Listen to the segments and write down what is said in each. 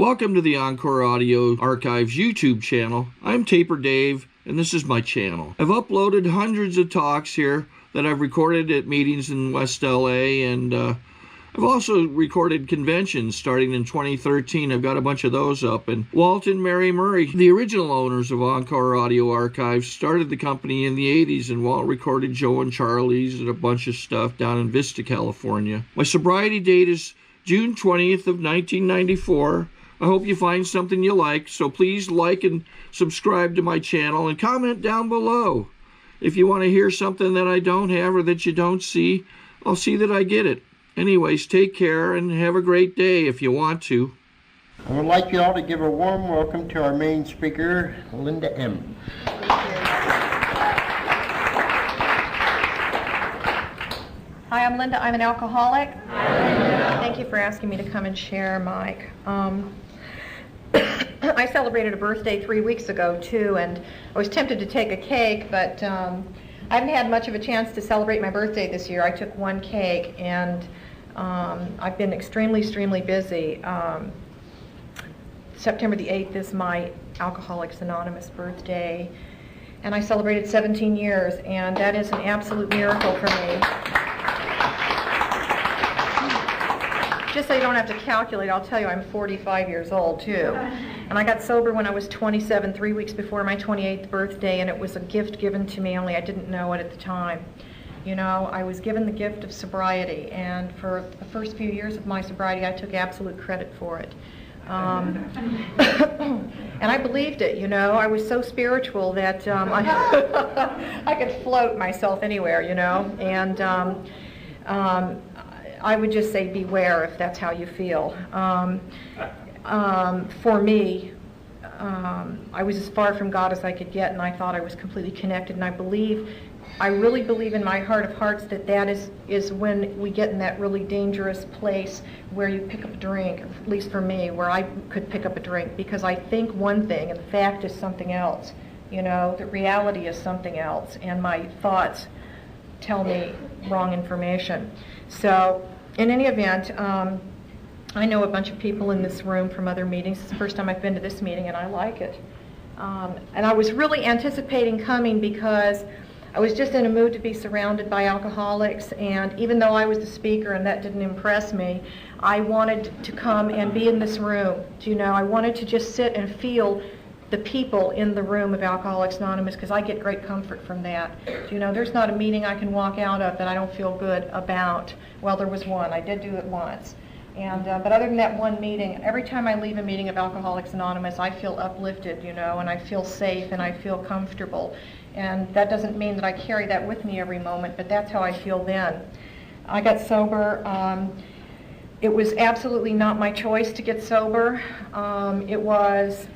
Welcome to the Encore Audio Archives YouTube channel. I'm Taper Dave, and this is my channel. I've uploaded hundreds of talks here that I've recorded at meetings in West LA, and I've also recorded conventions starting in 2013. I've got a bunch of those up. And Walt and Mary Murray, the original owners of Encore Audio Archives, started the company in the 80s, and Walt recorded Joe and Charlie's and a bunch of stuff down in Vista, California. My sobriety date is June 20th of 1994. I hope you find something you like, so please like and subscribe to my channel and comment down below. If you want to hear something that I don't have or that you don't see, I'll see that I get it. Anyways, take care and have a great day if you want to. I would like you all to give a warm welcome to our main speaker, Linda M. Hi, I'm Linda. I'm an alcoholic. Thank you for asking me to come and share, Mike. I celebrated a birthday 3 weeks ago, too, and I was tempted to take a cake, but I haven't had much of a chance to celebrate my birthday this year. I took one cake, and I've been extremely busy. September the 8th is my Alcoholics Anonymous birthday, and I celebrated 17 years, and that is an absolute miracle for me. Just so you don't have to calculate, I'll tell you I'm 45 years old too. And I got sober when I was 27, 3 weeks before my 28th birthday, and it was a gift given to me, only I didn't know it at the time. You know, I was given the gift of sobriety, and for the first few years of my sobriety, I took absolute credit for it. And I believed it, you know. I was so spiritual that I could float myself anywhere, you know. And I would just say beware if that's how you feel. For me, I was as far from God as I could get, and I thought I was completely connected, and I really believe in my heart of hearts that that is when we get in that really dangerous place where you pick up a drink, at least for me, where I could pick up a drink, because I think one thing and the fact is something else. You know, the reality is something else, and my thoughts tell me wrong information. So, in any event, I know a bunch of people in this room from other meetings. It's the first time I've been to this meeting, and I like it. And I was really anticipating coming because I was just in a mood to be surrounded by alcoholics, and even though I was the speaker and that didn't impress me, I wanted to come and be in this room. You know, I wanted to just sit and feel the people in the room of Alcoholics Anonymous, because I get great comfort from that. You know, there's not a meeting I can walk out of that I don't feel good about. Well, there was one. I did do it once. And but other than that one meeting, every time I leave a meeting of Alcoholics Anonymous, I feel uplifted, you know, and I feel safe and I feel comfortable. And that doesn't mean that I carry that with me every moment, but that's how I feel then. I got sober. It was absolutely not my choice to get sober. It was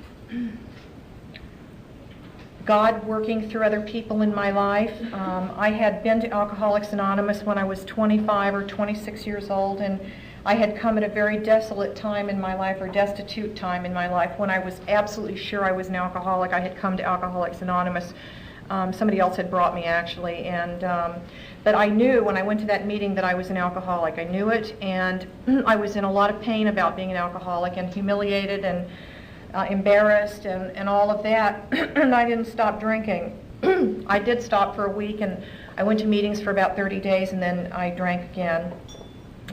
God working through other people in my life. I had been to Alcoholics Anonymous when I was 25 or 26 years old, and I had come at a very desolate time in my life, or destitute time in my life, when I was absolutely sure I was an alcoholic. I had come to Alcoholics Anonymous. Somebody else had brought me, actually, and but I knew when I went to that meeting that I was an alcoholic. I knew it, and I was in a lot of pain about being an alcoholic, and humiliated, and embarrassed, and all of that, and I didn't stop drinking. I did stop for a week, and I went to meetings for about 30 days, and then I drank again,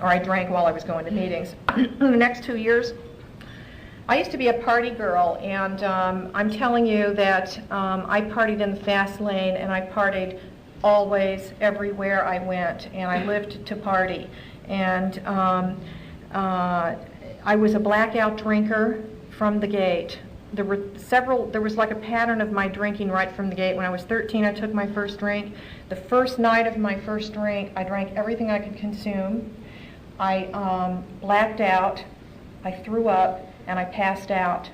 or I drank while I was going to meetings. The next 2 years, I used to be a party girl, and I'm telling you that I partied in the fast lane, and I partied always, everywhere I went, and I lived to party. And I was a blackout drinker from the gate. There was like a pattern of my drinking right from the gate. When I was 13, I took my first drink. The first night of my first drink, I drank everything I could consume. I blacked out, I threw up, and I passed out.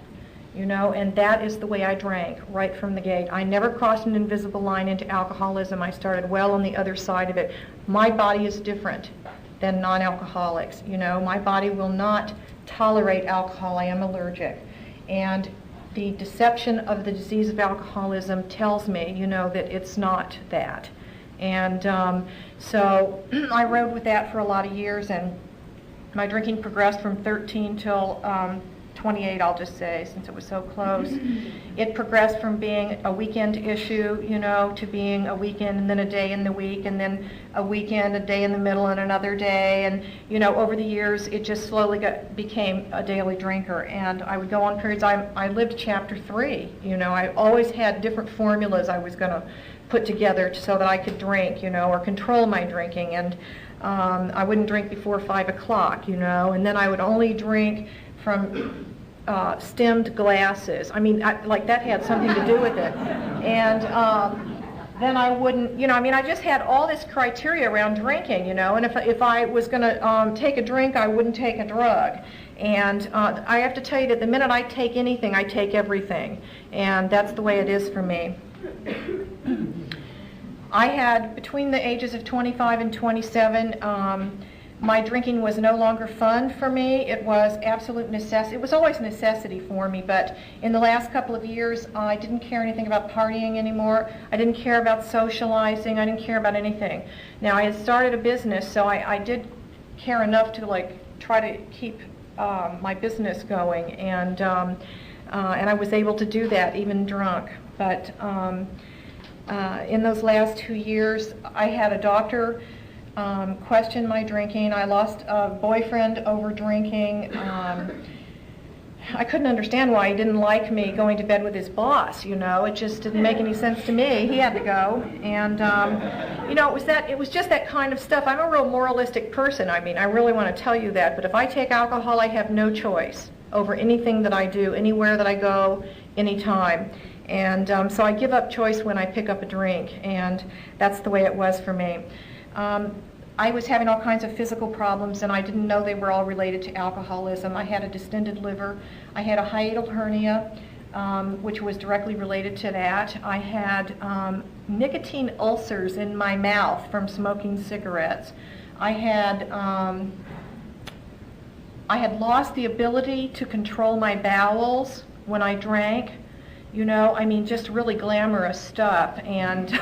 You know, and that is the way I drank, right from the gate. I never crossed an invisible line into alcoholism. I started well on the other side of it. My body is different than non-alcoholics. You know, my body will not tolerate alcohol. I am allergic. And the deception of the disease of alcoholism tells me, you know, that it's not that. And so I rode with that for a lot of years, and my drinking progressed from 13 till 28, I'll just say, since it was so close. It progressed from being a weekend issue, you know, to being a weekend and then a day in the week, and then a weekend, a day in the middle, and another day. And, you know, over the years, it just slowly became a daily drinker. And I would go on periods, I lived chapter 3, you know. I always had different formulas I was going to put together so that I could drink, you know, or control my drinking. And I wouldn't drink before 5 o'clock, you know, and then I would only drink from stemmed glasses. I mean, like that had something to do with it. And then I wouldn't, you know, I mean, I just had all this criteria around drinking, you know, and if I was going to take a drink, I wouldn't take a drug. And I have to tell you that the minute I take anything, I take everything. And that's the way it is for me. I had, between the ages of 25 and 27, my drinking was no longer fun for me. It was absolute necessity. It was always a necessity for me, but in the last couple of years, I didn't care anything about partying anymore. I didn't care about socializing. I didn't care about anything. Now, I had started a business, so I did care enough to, like, try to keep my business going, and I was able to do that, even drunk. But in those last 2 years, I had a doctor question my drinking. I lost a boyfriend over drinking. I couldn't understand why he didn't like me going to bed with his boss, you know. It just didn't make any sense to me. He had to go. And, you know, it was just that kind of stuff. I'm a real moralistic person. I mean, I really want to tell you that. But if I take alcohol, I have no choice over anything that I do, anywhere that I go, anytime. And so I give up choice when I pick up a drink. And that's the way it was for me. I was having all kinds of physical problems, and I didn't know they were all related to alcoholism. I had a distended liver. I had a hiatal hernia, which was directly related to that. I had nicotine ulcers in my mouth from smoking cigarettes. I had lost the ability to control my bowels when I drank. You know, I mean, just really glamorous stuff. And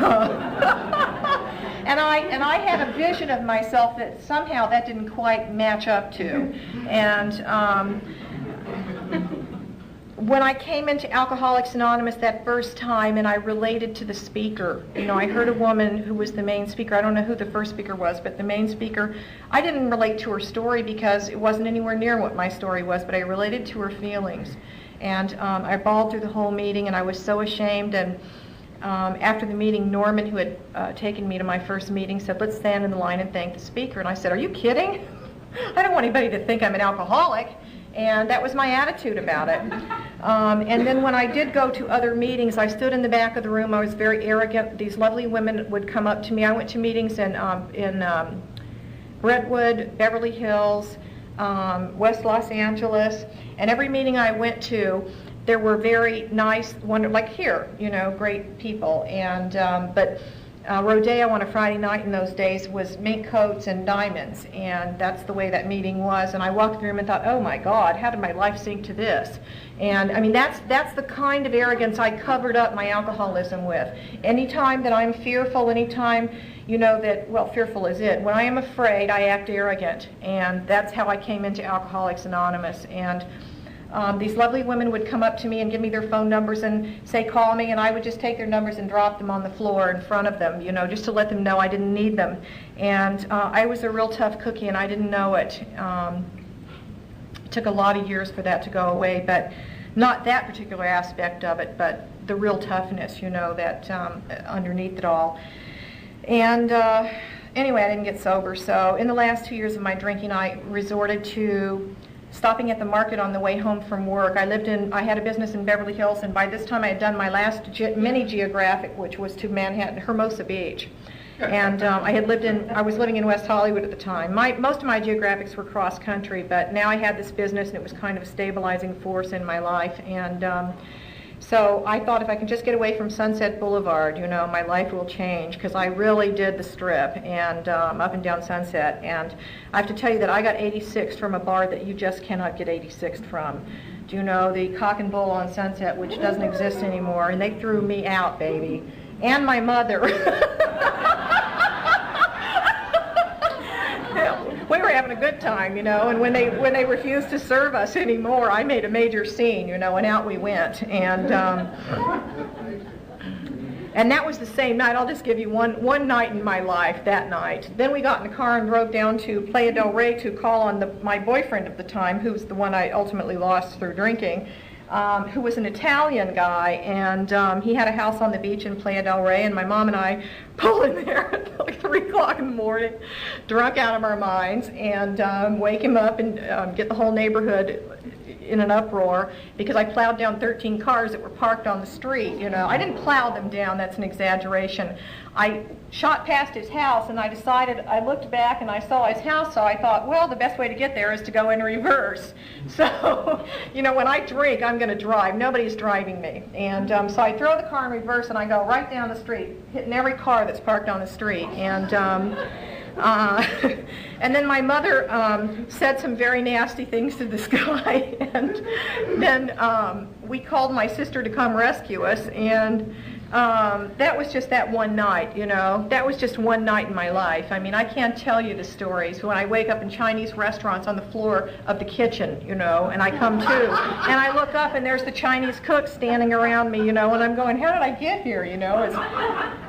and I had a vision of myself that somehow that didn't quite match up to. And when I came into Alcoholics Anonymous that first time, and I related to the speaker, you know, I heard a woman who was the main speaker. I don't know who the first speaker was, but the main speaker, I didn't relate to her story because it wasn't anywhere near what my story was, but I related to her feelings. And I bawled through the whole meeting, and I was so ashamed. And after the meeting, Norman, who had taken me to my first meeting, said, "Let's stand in the line and thank the speaker." And I said, "Are you kidding? I don't want anybody to think I'm an alcoholic." And that was my attitude about it. And then when I did go to other meetings, I stood in the back of the room. I was very arrogant. These lovely women would come up to me. I went to meetings in Brentwood, Beverly Hills, West Los Angeles, and every meeting I went to, there were very nice, like here, you know, great people. And but Rodeo on a Friday night in those days was mink coats and diamonds, and that's the way that meeting was. And I walked through the room and thought, oh my God, how did my life sink to this? And I mean, that's the kind of arrogance I covered up my alcoholism with. Anytime that I'm fearful, anytime, you know, that, well, fearful is it. When I am afraid, I act arrogant, and that's how I came into Alcoholics Anonymous. And these lovely women would come up to me and give me their phone numbers and say, call me, and I would just take their numbers and drop them on the floor in front of them, you know, just to let them know I didn't need them. And I was a real tough cookie, and I didn't know it. It took a lot of years for that to go away, but not that particular aspect of it, but the real toughness, you know, that underneath it all. And anyway, I didn't get sober, so in the last 2 years of my drinking, I resorted to stopping at the market on the way home from work. I had a business in Beverly Hills, and by this time I had done my last mini geographic, which was to Manhattan, Hermosa Beach. And I was living in West Hollywood at the time. Most of my geographics were cross country, but now I had this business, and it was kind of a stabilizing force in my life. And so I thought if I can just get away from Sunset Boulevard, you know, my life will change, because I really did the Strip and up and down Sunset. And I have to tell you that I got 86 from a bar that you just cannot get 86 from. Do you know, the Cock and Bull on Sunset, which doesn't exist anymore, and they threw me out, baby. And my mother. We were having a good time, you know, and when they refused to serve us anymore, I made a major scene, you know, and out we went. And that was the same night. I'll just give you one night in my life, that night. Then we got in the car and drove down to Playa del Rey to call on my boyfriend at the time, who was the one I ultimately lost through drinking, who was an Italian guy, and he had a house on the beach in Playa del Rey, and my mom and I pull in there at like 3 o'clock in the morning, drunk out of our minds, and wake him up and get the whole neighborhood in an uproar because I plowed down 13 cars that were parked on the street, you know. I didn't plow them down, that's an exaggeration. I shot past his house and I looked back and I saw his house, so I thought, well, the best way to get there is to go in reverse. So, you know, when I drink, I'm going to drive. Nobody's driving me. And so I throw the car in reverse and I go right down the street, hitting every car that's parked on the street. And then my mother said some very nasty things to this guy, and then we called my sister to come rescue us, and that was just that one night, you know. That was just one night in my life. I mean, I can't tell you the stories. When I wake up in Chinese restaurants on the floor of the kitchen, you know, and I come to, and I look up and there's the Chinese cook standing around me, you know, and I'm going, how did I get here, you know?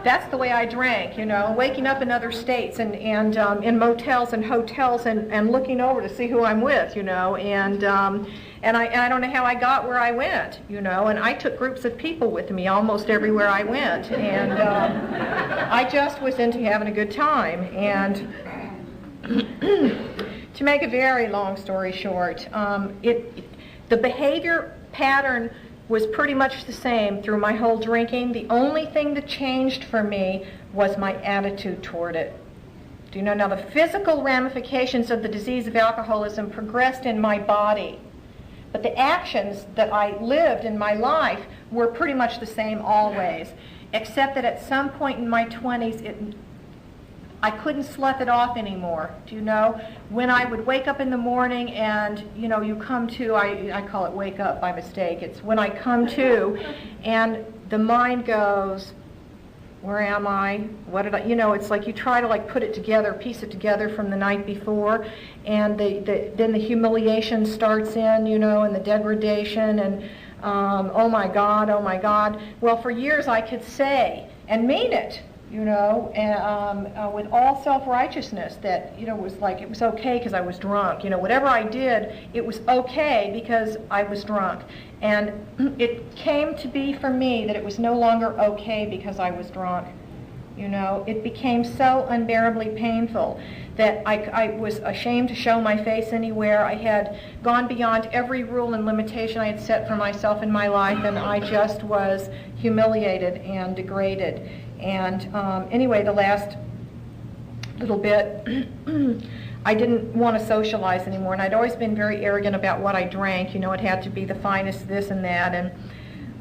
That's the way I drank, you know, waking up in other states and in motels and hotels and looking over to see who I'm with, you know, and I don't know how I got where I went, you know, and I took groups of people with me almost everywhere I went, and I just was into having a good time. And to make a very long story short, the behavior pattern was pretty much the same through my whole drinking. The only thing that changed for me was my attitude toward it. Do you know, now the physical ramifications of the disease of alcoholism progressed in my body, but the actions that I lived in my life were pretty much the same always, except that at some point in my 20s, I couldn't slough it off anymore. Do you know? When I would wake up in the morning and, you know, you come to, I call it wake up by mistake. It's when I come to and the mind goes, where am I? What did I, you know, it's like you try to like put it together, piece it together from the night before, and then the humiliation starts in, you know, and the degradation, and oh my God, oh my God. Well, for years I could say and mean it, you know, and, with all self-righteousness that, you know, was like it was okay because I was drunk. You know, whatever I did, it was okay because I was drunk. And it came to be for me that it was no longer okay because I was drunk. You know, it became so unbearably painful that I was ashamed to show my face anywhere. I had gone beyond every rule and limitation I had set for myself in my life, and I just was humiliated and degraded. And anyway, the last little bit, I didn't want to socialize anymore, and I'd always been very arrogant about what I drank. You know, it had to be the finest this and that, and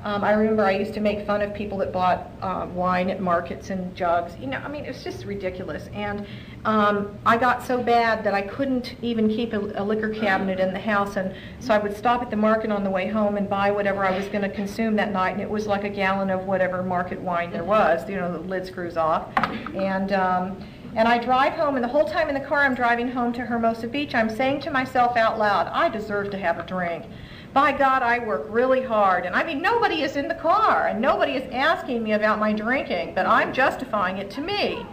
I remember I used to make fun of people that bought wine at markets in jugs. You know, I mean, it's just ridiculous. And I got so bad that I couldn't even keep a liquor cabinet in the house, and so I would stop at the market on the way home and buy whatever I was going to consume that night, and it was like a gallon of whatever market wine there was. You know, the lid screws off. And I drive home, and the whole time in the car I'm driving home to Hermosa Beach, I'm saying to myself out loud, I deserve to have a drink. By God, I work really hard. And I mean, nobody is in the car, and nobody is asking me about my drinking, but I'm justifying it to me.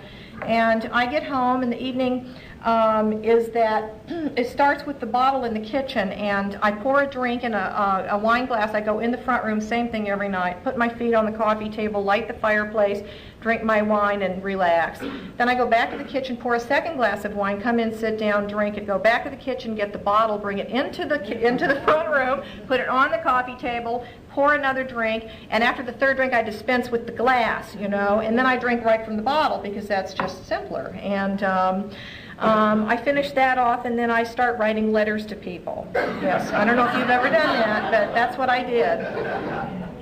And I get home in the evening, is that it starts with the bottle in the kitchen, and I pour a drink in a wine glass. I go in the front room, same thing every night, put my feet on the coffee table, light the fireplace, drink my wine, and relax. Then I go back to the kitchen, pour a second glass of wine, come in, sit down, drink it, go back to the kitchen, get the bottle, bring it into the front room, put it on the coffee table, pour another drink, and after the third drink I dispense with the glass, you know, and then I drink right from the bottle because that's just simpler. And I finish that off, and then I start writing letters to people. Yes, I don't know if you've ever done that, but that's what I did.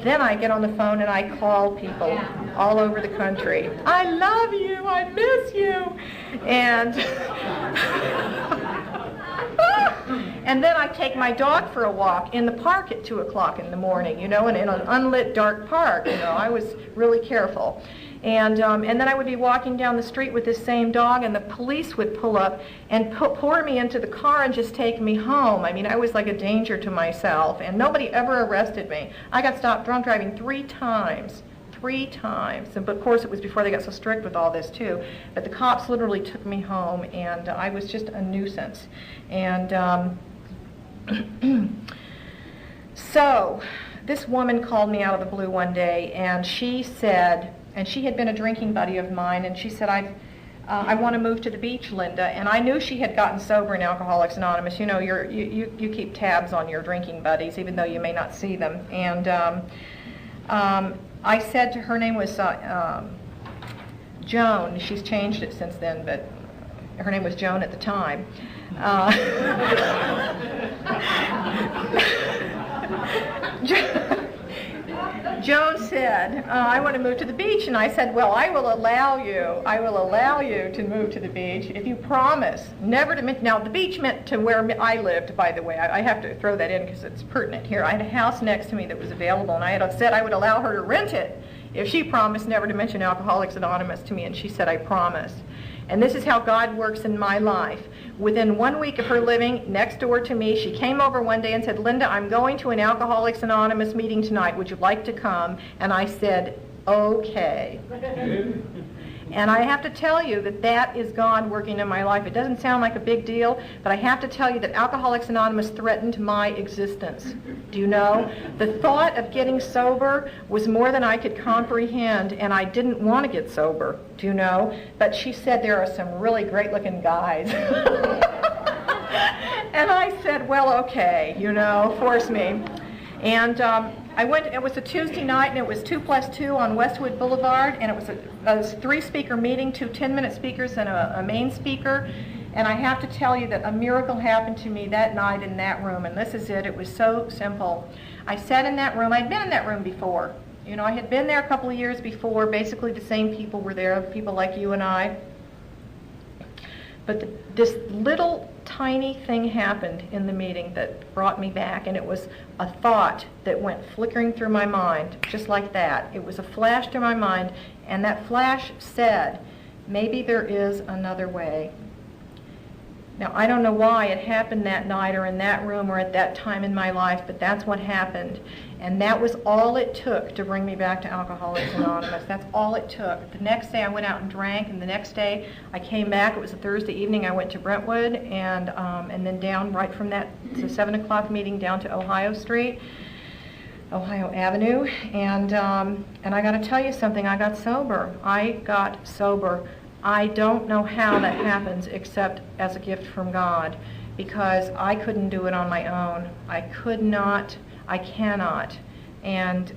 Then I get on the phone and I call people all over the country. I love you, I miss you. And And then I take my dog for a walk in the park at 2 o'clock in the morning, you know, in an unlit, dark park. You know, I was really careful. And then I would be walking down the street with this same dog, and the police would pull up and pour me into the car and just take me home. I mean, I was like a danger to myself, and nobody ever arrested me. I got stopped drunk driving 3 times. 3 times. But of course, it was before they got so strict with all this, too. But the cops literally took me home, and I was just a nuisance. And so this woman called me out of the blue one day, and she said, and she had been a drinking buddy of mine, and she said, I want to move to the beach, Linda. And I knew she had gotten sober in Alcoholics Anonymous. You know, you keep tabs on your drinking buddies, even though you may not see them. And I said to her, name was Joan. She's changed it since then, but her name was Joan at the time. Joan said, I want to move to the beach. And I said, well, I will allow you to move to the beach if you promise never to mention. Now, the beach meant to where I lived, by the way. I have to throw that in because it's pertinent here. I had a house next to me that was available, and I had said I would allow her to rent it if she promised never to mention Alcoholics Anonymous to me, and she said, I promised. And this is how God works in my life. Within 1 week of her living next door to me, she came over one day and said, Linda, I'm going to an Alcoholics Anonymous meeting tonight. Would you like to come? And I said, okay. And I have to tell you that that is God working in my life. It doesn't sound like a big deal, but I have to tell you that Alcoholics Anonymous threatened my existence. Do you know? The thought of getting sober was more than I could comprehend, and I didn't want to get sober. Do you know? But she said there are some really great-looking guys. And I said, well, okay, you know, force me. And I went, it was a Tuesday night, and it was 2+2 on Westwood Boulevard, and it was a 3-speaker meeting, 2 10-minute speakers and a main speaker. And I have to tell you that a miracle happened to me that night in that room, and this is it. It was so simple. I sat in that room. I'd been in that room before. You know, I had been there a couple of years before. Basically, the same people were there, people like you and I. But this little tiny thing happened in the meeting that brought me back, and it was a thought that went flickering through my mind, just like that. It was a flash through my mind, and that flash said, maybe there is another way. Now, I don't know why it happened that night or in that room or at that time in my life, but that's what happened. And that was all it took to bring me back to Alcoholics Anonymous. That's all it took. The next day I went out and drank, and the next day I came back. It was a Thursday evening. I went to Brentwood, and then down right from that, it's a 7 o'clock meeting down to Ohio Avenue. And I got to tell you something. I got sober. I don't know how that happens except as a gift from God, because I couldn't do it on my own. I could not. I cannot. And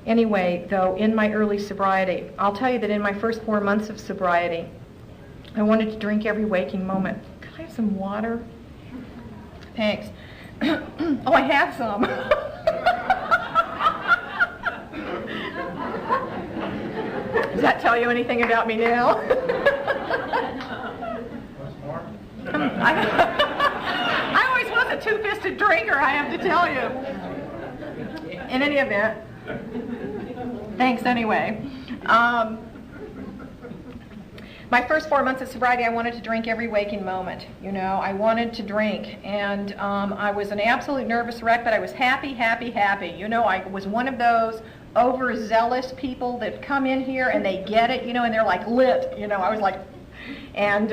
anyway, though, in my early sobriety, I'll tell you that in my first 4 months of sobriety, I wanted to drink every waking moment. Could I have some water? Thanks. Oh, I have some. Does that tell you anything about me now? I always was a two-fisted drinker, I have to tell you. In any event, thanks anyway. My first 4 months of sobriety, I wanted to drink every waking moment. You know, I wanted to drink, and I was an absolute nervous wreck, but I was happy, happy, happy. You know, I was one of those overzealous people that come in here and they get it, you know, and they're like lit, you know. I was like, and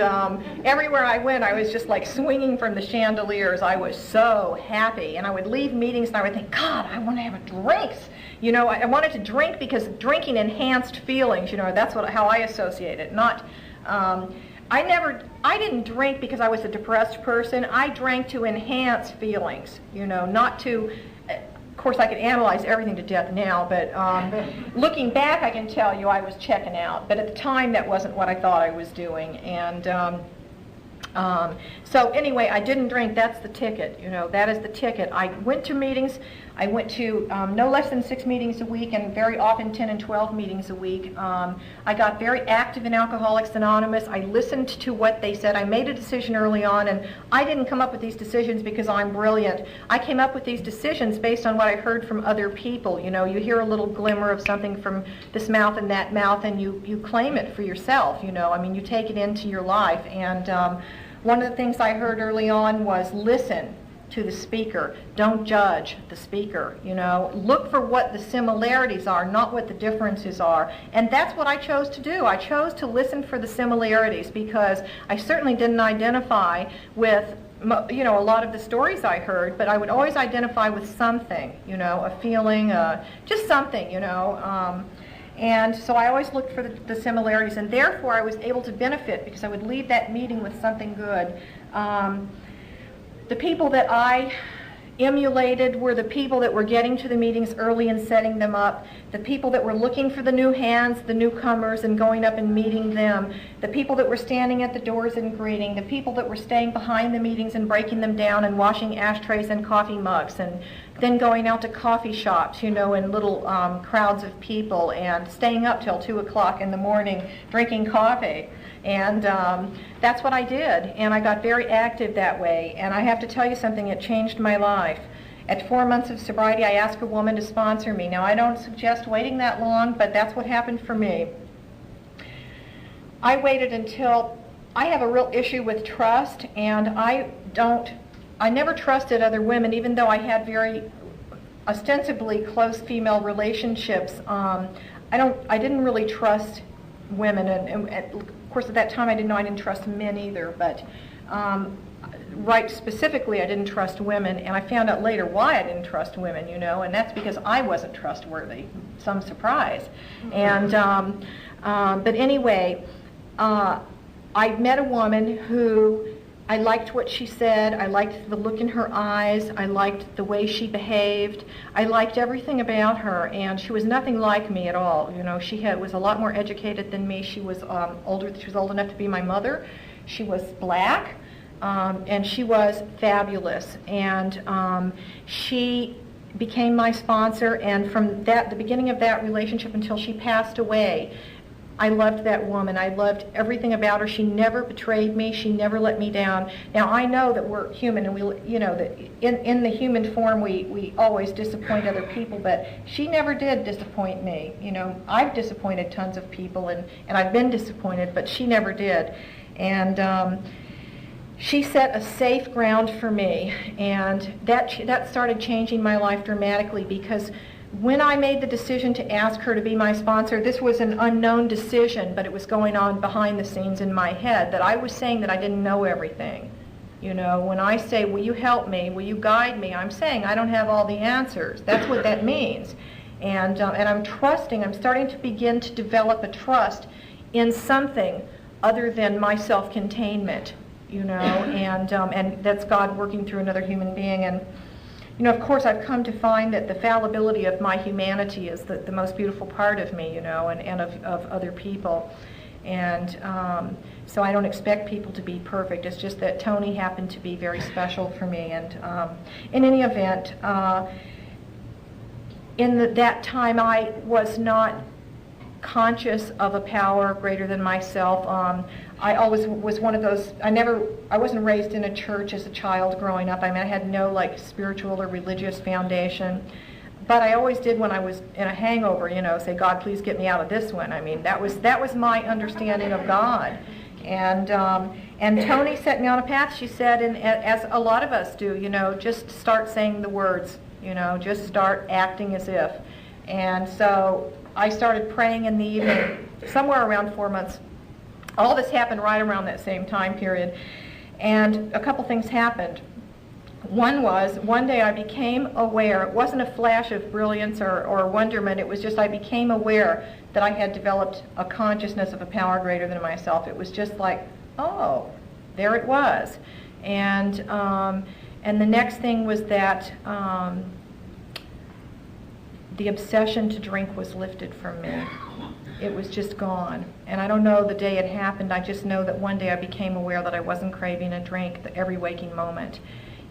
everywhere I went, I was just like swinging from the chandeliers. I was so happy, and I would leave meetings and I would think, God, I want to have a drink. You know, I wanted to drink because drinking enhanced feelings. You know, that's how I associate it. Not, I didn't drink because I was a depressed person. I drank to enhance feelings. You know, not to. Of course, I could analyze everything to death now, but looking back, I can tell you I was checking out. But at the time, that wasn't what I thought I was doing. And So anyway, I didn't drink. That's the ticket. That is the ticket. I went to meetings. I went to no less than 6 meetings a week, and very often 10 and 12 meetings a week. I got very active in Alcoholics Anonymous. I listened to what they said. I made a decision early on, and I didn't come up with these decisions because I'm brilliant. I came up with these decisions based on what I heard from other people. You hear a little glimmer of something from this mouth and that mouth, and you claim it for yourself. You take it into your life. And one of the things I heard early on was listen to the speaker. Don't judge the speaker. Look for what the similarities are, not what the differences are. And that's what I chose to do. I chose to listen for the similarities because I certainly didn't identify with a lot of the stories I heard, but I would always identify with something, a feeling, just something, and so I always looked for the similarities, and therefore I was able to benefit because I would leave that meeting with something good. The people that I emulated were the people that were getting to the meetings early and setting them up, the people that were looking for the new hands, the newcomers, and going up and meeting them, the people that were standing at the doors and greeting, the people that were staying behind the meetings and breaking them down and washing ashtrays and coffee mugs, and then going out to coffee shops, in little crowds of people, and staying up till 2 o'clock in the morning drinking coffee. And that's what I did, and I got very active that way. And I have to tell you something, it changed my life. At 4 months of sobriety, I asked a woman to sponsor me. Now, I don't suggest waiting that long, but that's what happened for me. I waited until I have a real issue with trust, and I never trusted other women, even though I had very ostensibly close female relationships. I didn't really trust women, and of course at that time I didn't trust men either, but right specifically I didn't trust women, and I found out later why I didn't trust women, and that's because I wasn't trustworthy. Some surprise. And but anyway, I met a woman who I liked what she said. I liked the look in her eyes. I liked the way she behaved. I liked everything about her, and she was nothing like me at all. She was a lot more educated than me. She was older. She was old enough to be my mother. She was black, and she was fabulous. And she became my sponsor, and from the beginning of that relationship until she passed away, I loved that woman. I loved everything about her. She never betrayed me. She never let me down. Now, I know that we're human, and that in the human form we always disappoint other people, but she never did disappoint me. I've disappointed tons of people, and I've been disappointed, but she never did. And she set a safe ground for me, and that started changing my life dramatically, because when I made the decision to ask her to be my sponsor, this was an unknown decision, but it was going on behind the scenes in my head, that I was saying that I didn't know everything. When I say, will you help me, will you guide me, I'm saying I don't have all the answers. That's what that means. And I'm trusting, I'm starting to begin to develop a trust in something other than my self-containment, and that's God working through another human being. And of course, I've come to find that the fallibility of my humanity is the most beautiful part of me, and of other people. And so I don't expect people to be perfect. It's just that Tony happened to be very special for me. And in any event, in that time, I was not conscious of a power greater than myself. I always was one of those, I wasn't raised in a church as a child growing up. I had no spiritual or religious foundation. But I always did when I was in a hangover, say, God, please get me out of this one. That was my understanding of God. And Tony set me on a path, she said, and as a lot of us do, just start saying the words, just start acting as if. And so I started praying in the evening, somewhere around 4 months. All this happened right around that same time period. And a couple things happened. One day I became aware, it wasn't a flash of brilliance or wonderment, it was just I became aware that I had developed a consciousness of a power greater than myself. It was just like, oh, there it was. And the next thing was that the obsession to drink was lifted from me. It was just gone. And I don't know the day it happened. I just know that one day I became aware that I wasn't craving a drink every waking moment.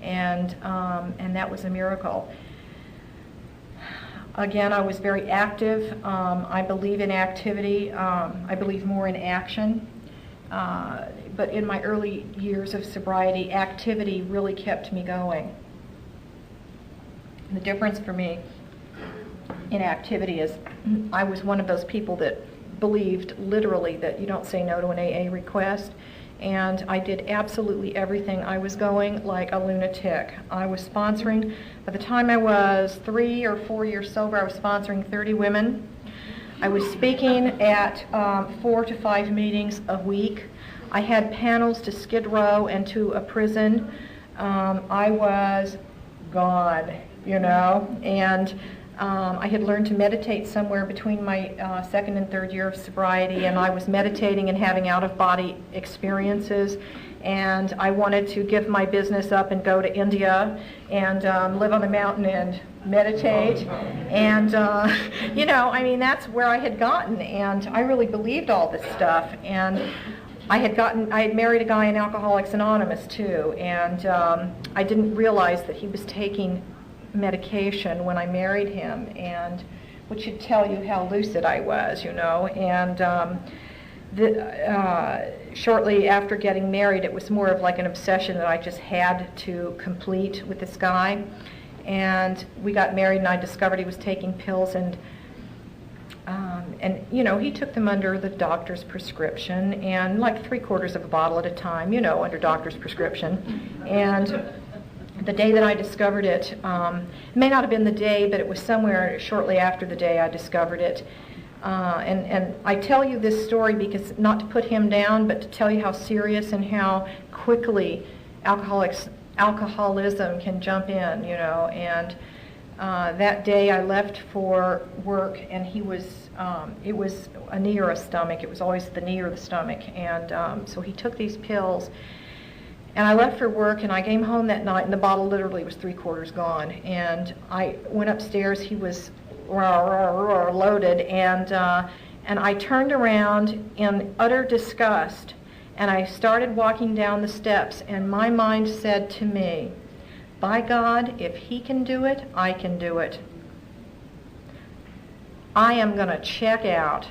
And that was a miracle. Again, I was very active. I believe in activity. I believe more in action. But in my early years of sobriety, activity really kept me going. And the difference for me in activity is I was one of those people that believed literally that you don't say no to an AA request. And I did absolutely everything. I was going like a lunatic. I was sponsoring, by the time I was 3 or 4 years sober, I was sponsoring 30 women. I was speaking at 4 to 5 meetings a week. I had panels to Skid Row and to a prison. I was gone, you know, and I had learned to meditate somewhere between my second and third year of sobriety, and I was meditating and having out-of-body experiences, and I wanted to give my business up and go to India and live on the mountain and meditate, and you know, I mean, that's where I had gotten, and I really believed all this stuff. And I had married a guy in Alcoholics Anonymous too, and I didn't realize that he was taking medication when I married him, and which should tell you how lucid I was, you know. And shortly after getting married, it was more of like an obsession that I just had to complete with this guy. And we got married, and I discovered he was taking pills, and you know, he took them under the doctor's prescription, and like 3/4 of a bottle at a time, you know, under doctor's prescription. And the day that I discovered it, it may not have been the day, but it was somewhere shortly after the day I discovered it. And I tell you this story because not to put him down, but to tell you how serious and how quickly alcoholism can jump in, you know. And that day I left for work, and he was, it was a knee or a stomach. It was always the knee or the stomach. And so he took these pills. And I left for work, and I came home that night, and the bottle literally was 3/4 gone. And I went upstairs. He was loaded, and I turned around in utter disgust, and I started walking down the steps, and my mind said to me, by God, if he can do it, I can do it. I am going to check out,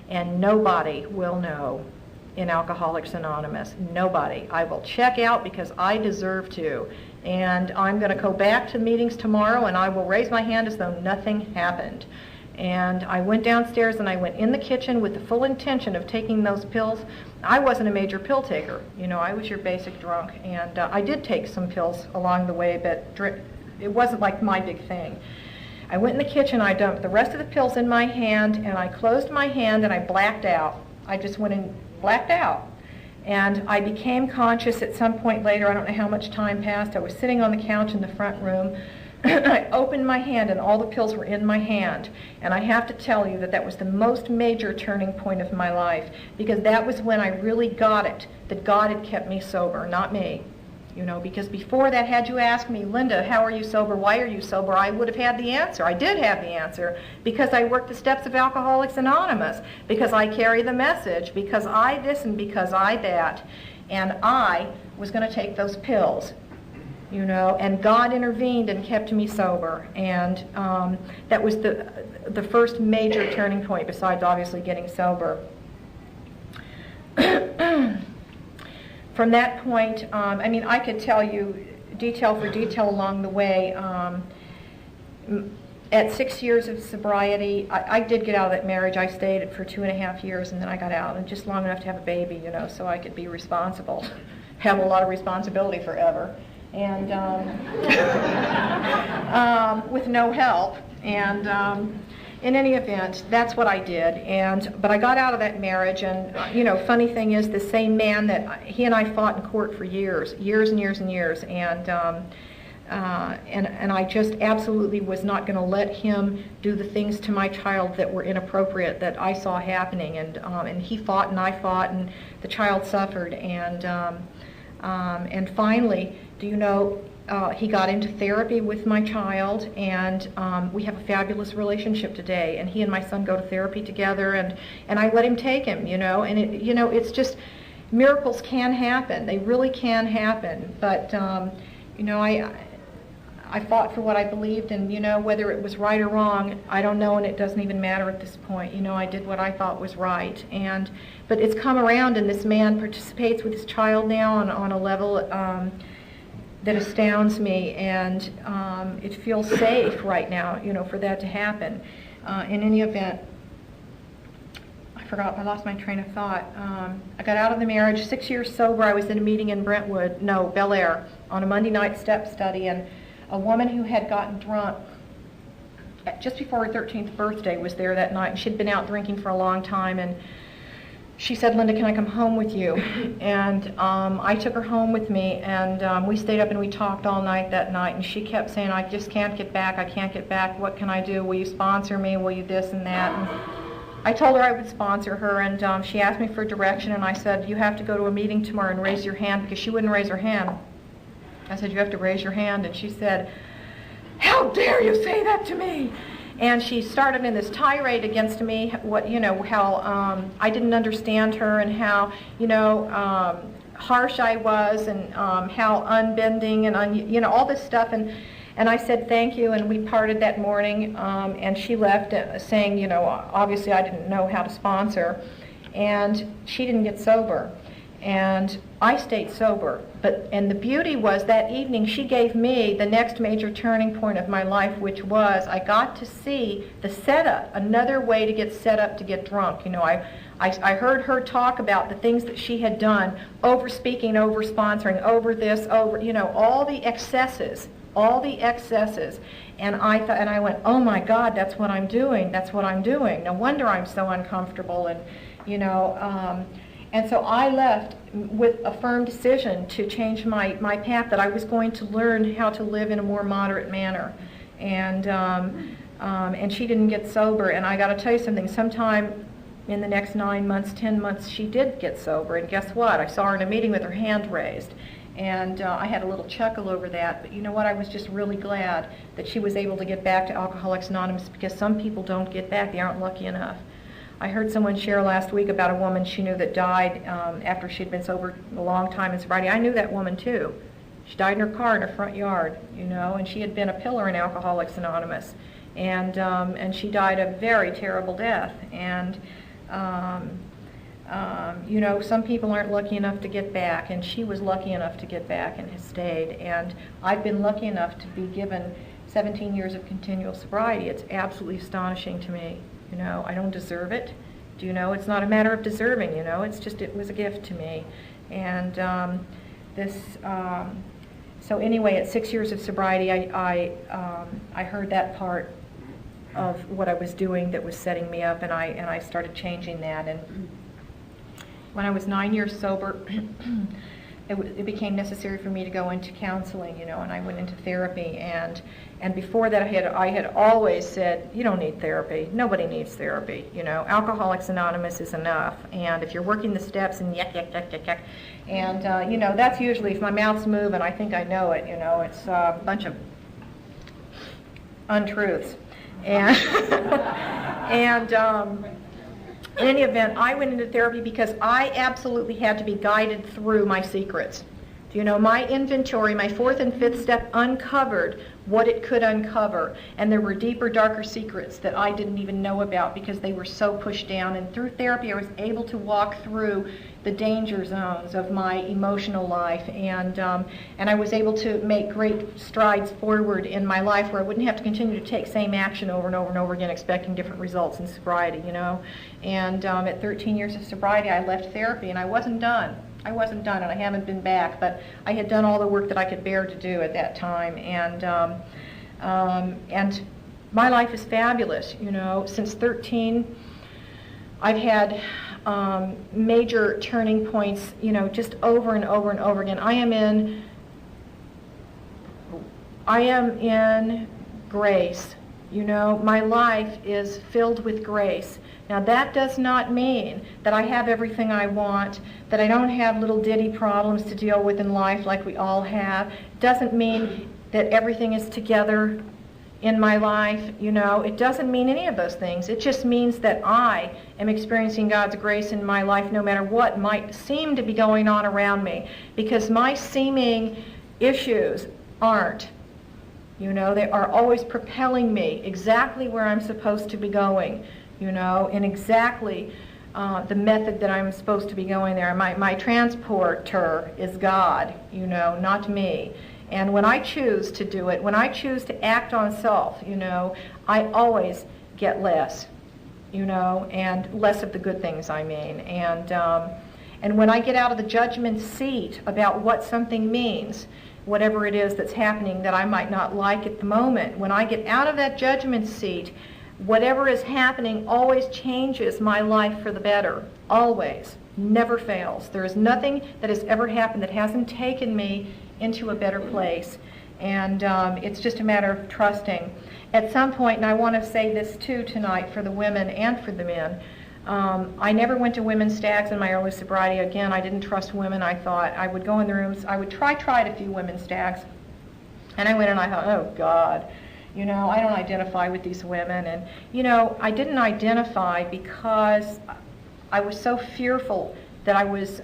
and nobody will know. In Alcoholics Anonymous, nobody. I will check out because I deserve to, and I'm going to go back to meetings tomorrow, and I will raise my hand as though nothing happened. And I went downstairs, and I went in the kitchen with the full intention of taking those pills. I wasn't a major pill taker, you know, I was your basic drunk, and I did take some pills along the way, but it wasn't like my big thing. I went in the kitchen, I dumped the rest of the pills in my hand, and I closed my hand, and I blacked out. I just went in blacked out. And I became conscious at some point later. I don't know how much time passed. I was sitting on the couch in the front room. I opened my hand, and all the pills were in my hand. And I have to tell you that that was the most major turning point of my life, because that was when I really got it, that God had kept me sober, not me. You know, because before that, had you asked me, Linda, how are you sober? Why are you sober? I would have had the answer. I did have the answer, because I worked the steps of Alcoholics Anonymous, because I carry the message, because I this and because I that. And I was going to take those pills, you know, and God intervened and kept me sober. And that was the first major turning point, besides obviously getting sober. From that point, I mean, I could tell you detail for detail along the way. At 6 years of sobriety, I did get out of that marriage. I stayed for 2.5 years, and then I got out, and just long enough to have a baby, you know, so I could be responsible, have a lot of responsibility forever, and with no help. And in any event, that's what I did. But I got out of that marriage, and you know, funny thing is, the same man that he and I fought in court for years and years and years, and I just absolutely was not going to let him do the things to my child that were inappropriate that I saw happening. And he fought, and I fought, and the child suffered. And finally, do you know, he got into therapy with my child, and we have a fabulous relationship today. And he and my son go to therapy together, and I let him take him, you know. And it's just, miracles can happen. They really can happen. But I fought for what I believed, and whether it was right or wrong, I don't know, and it doesn't even matter at this point. I did what I thought was right, but it's come around, and this man participates with his child now on a level that astounds me, and it feels safe right now, for that to happen. In any event, I lost my train of thought. I got out of the marriage, 6 years sober. I was in a meeting in Bel Air, on a Monday night step study, and a woman who had gotten drunk just before her 13th birthday was there that night, and she'd been out drinking for a long time, and she said, "Linda, can I come home with you?" And I took her home with me, and we stayed up and we talked all night that night, and she kept saying, "I just can't get back, I can't get back, what can I do? Will you sponsor me? Will you this and that?" And I told her I would sponsor her, and she asked me for direction, and I said, "You have to go to a meeting tomorrow and raise your hand," because she wouldn't raise her hand. I said, "You have to raise your hand," and she said, "How dare you say that to me?" And she started in this tirade against me, how I didn't understand her, and how, harsh I was, and how unbending, and all this stuff. And I said thank you, and we parted that morning, and she left saying, obviously I didn't know how to sponsor, and she didn't get sober. And I stayed sober, and the beauty was that evening she gave me the next major turning point of my life, which was I got to see the setup, another way to get set up to get drunk. I heard her talk about the things that she had done, over speaking, over sponsoring, over this, over all the excesses, and I went, oh my God, that's what I'm doing. No wonder I'm so uncomfortable, and and so I left with a firm decision to change my path, that I was going to learn how to live in a more moderate manner. And she didn't get sober. And I got to tell you something, sometime in the next 9 months, 10 months, she did get sober. And guess what? I saw her in a meeting with her hand raised. And I had a little chuckle over that. But you know what? I was just really glad that she was able to get back to Alcoholics Anonymous, because some people don't get back. They aren't lucky enough. I heard someone share last week about a woman she knew that died after she'd been sober a long time in sobriety. I knew that woman too. She died in her car in her front yard, and she had been a pillar in Alcoholics Anonymous, and she died a very terrible death. And some people aren't lucky enough to get back, and she was lucky enough to get back and has stayed. And I've been lucky enough to be given 17 years of continual sobriety. It's absolutely astonishing to me. I don't deserve it. It's not a matter of deserving, it's just, it was a gift to me. And so anyway, at 6 years of sobriety, I heard that part of what I was doing that was setting me up, and I started changing that. And when I was 9 years sober, it became necessary for me to go into counseling, and I went into therapy. And before that, I had always said, you don't need therapy. Nobody needs therapy. Alcoholics Anonymous is enough. And if you're working the steps and yak, yak, yak, yak, yak, and that's usually, if my mouth's moving, I think I know it. It's a bunch of untruths. And in any event, I went into therapy because I absolutely had to be guided through my secrets. My inventory, my fourth and fifth step, uncovered what it could uncover. And there were deeper, darker secrets that I didn't even know about because they were so pushed down. And through therapy, I was able to walk through the danger zones of my emotional life. And I was able to make great strides forward in my life where I wouldn't have to continue to take same action over and over and over again, expecting different results in sobriety, And at 13 years of sobriety, I left therapy, and I wasn't done. And I haven't been back, but I had done all the work that I could bear to do at that time, and my life is fabulous. Since 13, I've had major turning points, just over and over and over again. I am in grace You know, my life is filled with grace. Now that does not mean that I have everything I want, that I don't have little ditty problems to deal with in life like we all have. It doesn't mean that everything is together in my life, you know. It doesn't mean any of those things. It just means that I am experiencing God's grace in my life no matter what might seem to be going on around me, because my seeming issues aren't. You know, they are always propelling me exactly where I'm supposed to be going, you know, in exactly the method that I'm supposed to be going there. My transporter is God, you know, not me. And when I choose to do it, when I choose to act on self, you know, I always get less, you know, and less of the good things, I mean. And when I get out of the judgment seat about what something means, whatever it is that's happening that I might not like at the moment, when I get out of that judgment seat, whatever is happening always changes my life for the better. Always. Never fails. There is nothing that has ever happened that hasn't taken me into a better place. And it's just a matter of trusting. At some point, and I want to say this too tonight for the women and for the men, I never went to women's stags in my early sobriety. Again, I didn't trust women. I thought I would go in the rooms. I would tried a few women's stags. And I went and I thought, oh God, you know, I don't identify with these women. And, you know, I didn't identify because I was so fearful that I was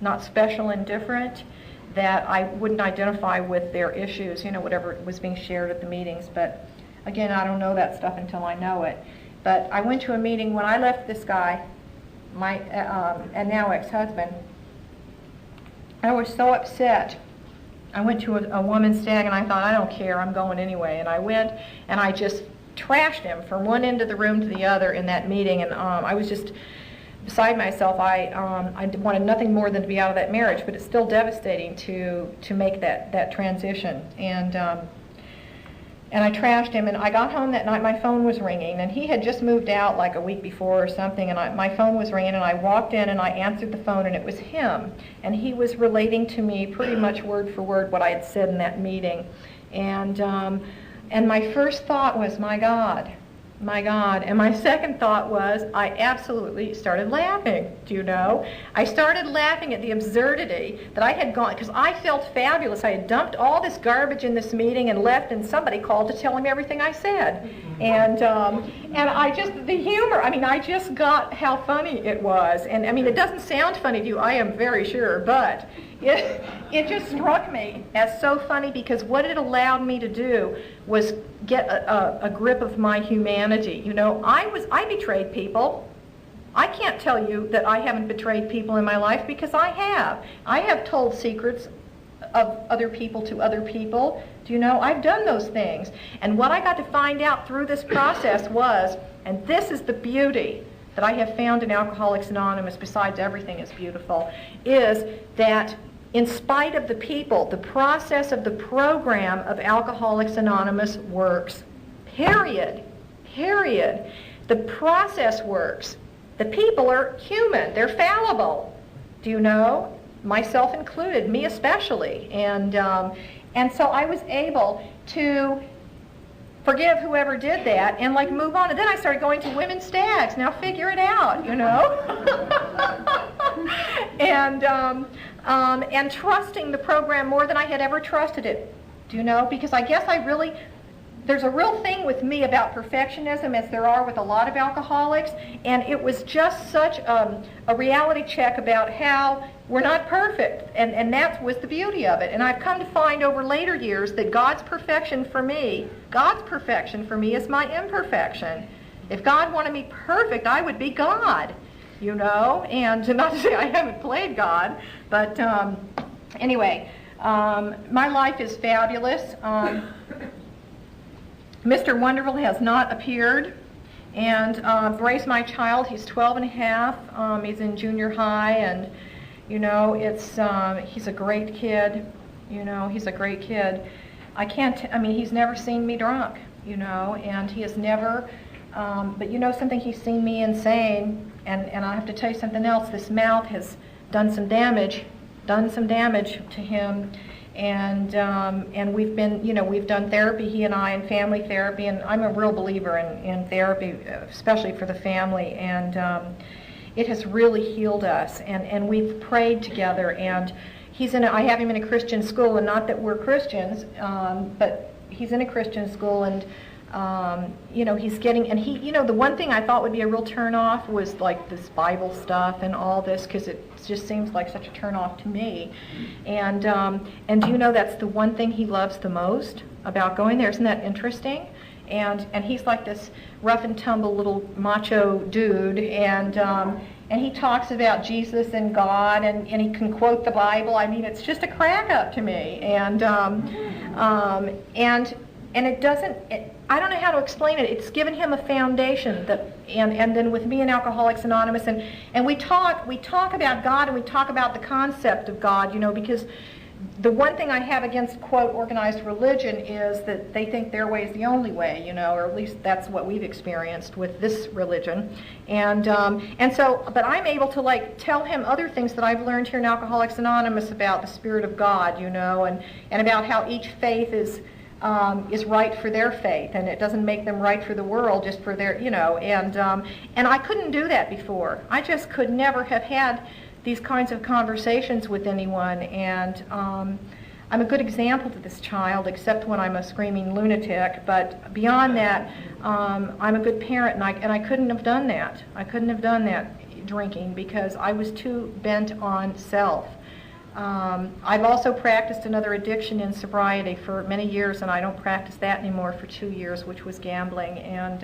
not special and different, that I wouldn't identify with their issues, you know, whatever was being shared at the meetings. But again, I don't know that stuff until I know it. But I went to a meeting when I left this guy, my and now ex-husband. I was so upset. I went to a woman's stag and I thought, I don't care, I'm going anyway. And I went and I just trashed him from one end of the room to the other in that meeting. And I was just beside myself. I wanted nothing more than to be out of that marriage, but it's still devastating to make that transition. And I trashed him, and I got home that night, my phone was ringing, and he had just moved out like a week before or something, and my phone was ringing, and I walked in and I answered the phone, and it was him. And he was relating to me pretty much word for word what I had said in that meeting. And my first thought was, my God. And my second thought was, I absolutely started laughing, do you know? I started laughing at the absurdity that I had gone, because I felt fabulous. I had dumped all this garbage in this meeting and left, and somebody called to tell him everything I said. And I just, the humor, I mean, I just got how funny it was. And I mean, it doesn't sound funny to you, I am very sure, but it just struck me as so funny, because what it allowed me to do was get a grip of my humanity. You know, I betrayed people. I can't tell you that I haven't betrayed people in my life, because I have. I have told secrets of other people to other people. Do you know, I've done those things. And what I got to find out through this process was, and this is the beauty that I have found in Alcoholics Anonymous, besides everything is beautiful, is that in spite of the people, the process of the program of Alcoholics Anonymous works. Period. The process works. The people are human. They're fallible. Do you know? Myself included, me especially. And so I was able to forgive whoever did that and like move on. And then I started going to women's stags. Now figure it out, you know? And trusting the program more than I had ever trusted it. Do you know? Because I guess there's a real thing with me about perfectionism, as there are with a lot of alcoholics, and it was just such a reality check about how we're not perfect, and that was the beauty of it. And I've come to find over later years that God's perfection for me is my imperfection. If God wanted me perfect, I would be God, you know, and not to say I haven't played God, but anyway, my life is fabulous. Mr. Wonderful has not appeared, and Brace, my child, he's 12 and a half, he's in junior high, and you know, he's a great kid, you know, he's a great kid. He's never seen me drunk, you know, and he has never, but you know something, he's seen me insane, and I have to tell you something else, this mouth has done some damage to him, And we've been, we've done therapy, he and I, and family therapy, and I'm a real believer in therapy, especially for the family, and it has really healed us, and we've prayed together, and I have him in a Christian school, and not that we're Christians, but he's in a Christian school, and he's getting, and the one thing I thought would be a real turn off was like this Bible stuff and all this, because it just seems like such a turn off to me. And do you know that's the one thing he loves the most about going there? Isn't that interesting? And he's like this rough and tumble little macho dude, and he talks about Jesus and God, and he can quote the Bible. I mean, it's just a crack up to me. And it doesn't, I don't know how to explain it. It's given him a foundation and then with me and Alcoholics Anonymous, and we talk about God, and we talk about the concept of God, because the one thing I have against, quote, organized religion is that they think their way is the only way, or at least that's what we've experienced with this religion. And so, but I'm able to tell him other things that I've learned here in Alcoholics Anonymous about the Spirit of God, and about how each faith is right for their faith, and it doesn't make them right for the world, just for their, and I couldn't do that before. I just could never have had these kinds of conversations with anyone, and I'm a good example to this child, except when I'm a screaming lunatic, but beyond that, I'm a good parent, and I couldn't have done that. I couldn't have done that drinking, because I was too bent on self. I've also practiced another addiction in sobriety for many years, and I don't practice that anymore for 2 years, which was gambling, and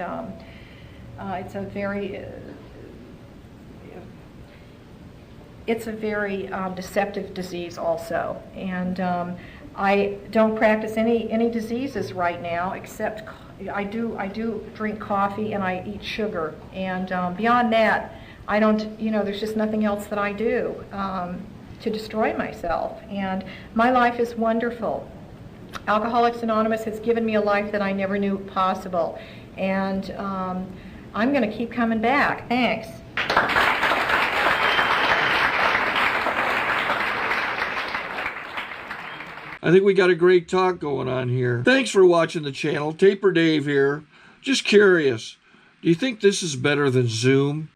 it's a very deceptive disease also, and I don't practice any diseases right now, except I do drink coffee and I eat sugar, and beyond that, I don't, there's just nothing else that I do to destroy myself, and my life is wonderful. Alcoholics Anonymous has given me a life that I never knew possible, and I'm going to keep coming back. Thanks. I think we got a great talk going on here. Thanks for watching the channel. Taper Dave here. Just curious, do you think this is better than Zoom?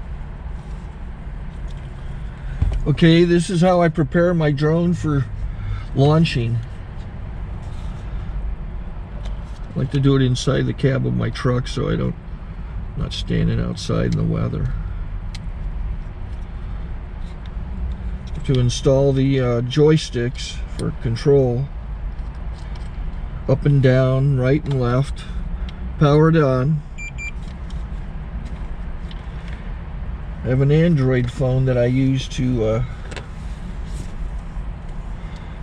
Okay, this is how I prepare my drone for launching. I like to do it inside the cab of my truck so I'm not standing outside in the weather. To install the joysticks for control, up and down, right and left, powered on. I have an Android phone that I use to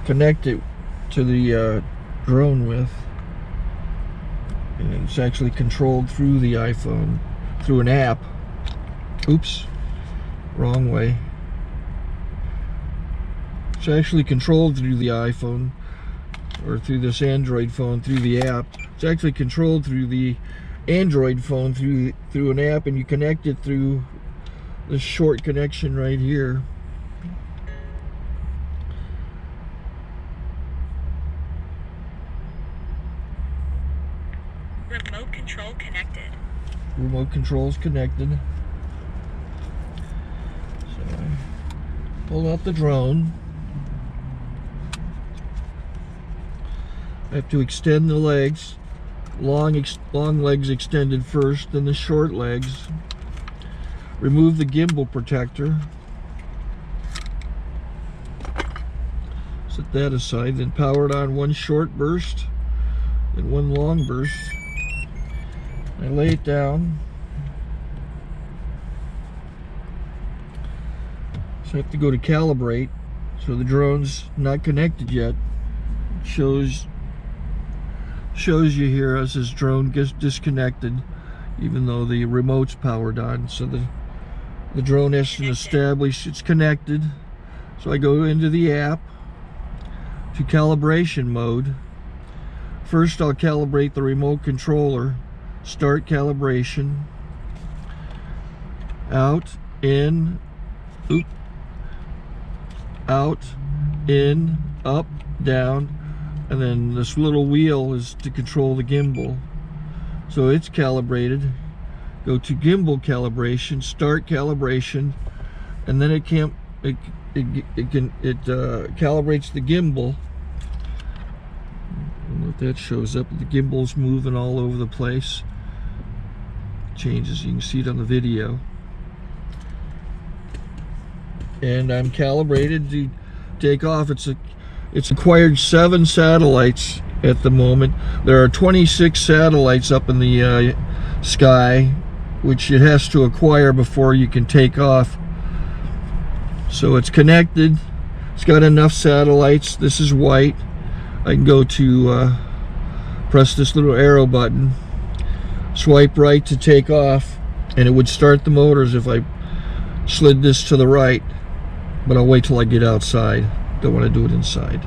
connect it to the drone with, and it's actually controlled through the iPhone, through an app. Oops, wrong way. It's actually controlled through the iPhone, or through this Android phone, through the app. It's actually controlled through the Android phone through an app, and you connect it through this short connection right here. Remote control connected. Remote control's connected. So I pull out the drone. I have to extend the legs. Long legs extended first, then the short legs. Remove the gimbal protector. Set that aside, then power it on one short burst, then one long burst. I lay it down. So I have to go to calibrate. So the drone's not connected yet. It shows you here as this drone gets disconnected, even though the remote's powered on. So the drone has to establish it's connected. So I go into the app to calibration mode. First I'll calibrate the remote controller. Start calibration. Out, in, out, in, up, down. And then this little wheel is to control the gimbal. So it's calibrated. Go to gimbal calibration, start calibration, and then it calibrates the gimbal. I don't know if that shows up. The gimbal's moving all over the place. Changes, you can see it on the video. And I'm calibrated to take off. It's acquired 7 satellites at the moment. There are 26 satellites up in the sky, which it has to acquire before you can take off. So it's connected. It's got enough satellites. This is white. I can go to press this little arrow button, swipe right to take off, and it would start the motors if I slid this to the right. But I'll wait till I get outside. Don't want to do it inside.